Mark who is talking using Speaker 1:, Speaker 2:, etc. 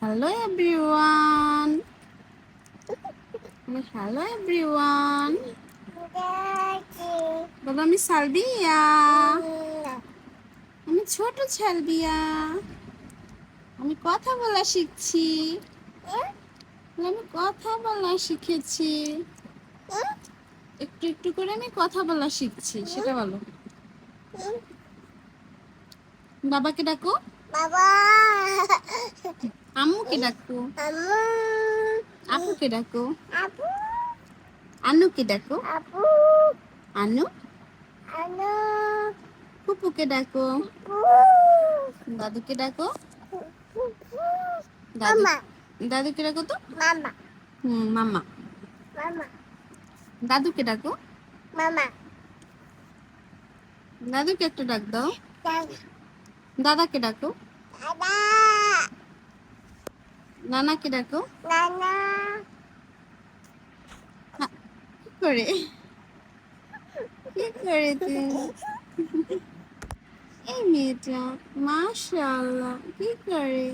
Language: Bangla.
Speaker 1: Hello everyone, hello everyone. বলো আমি সালবিয়া, আমি ছোট সালবিয়া, আমি কথা বলা শিখছি। আমি কথা বলা শিখেছি, একটু একটু করে আমি কথা বলা শিখছি। সেটা বলো। বাবাকে ডাকো,
Speaker 2: বাবা।
Speaker 1: আম্মুকে ডাকো,
Speaker 2: আম্মু।
Speaker 1: আপুকে ডাকো,
Speaker 2: আপু।
Speaker 1: আনুকে ডাকো,
Speaker 2: আপু।
Speaker 1: আনু।
Speaker 2: আনো।
Speaker 1: ফুপুকে ডাকো,
Speaker 2: পু।
Speaker 1: দাদুকে ডাকো, দাদু
Speaker 2: মামা।
Speaker 1: দাদুকে ডাকো তো।
Speaker 2: মামা।
Speaker 1: মামা।
Speaker 2: মামা।
Speaker 1: দাদুকে ডাকো,
Speaker 2: মামা।
Speaker 1: দাদুকে একটু ডাক দাও।
Speaker 2: দাদা।
Speaker 1: দাদাকে ডাকো,
Speaker 2: দাদা।
Speaker 1: নানাকে ডাকো।
Speaker 2: নানা।
Speaker 1: কি করে কি করে তুমি? এই মেয়েটা মাশাআল্লাহ কি করে?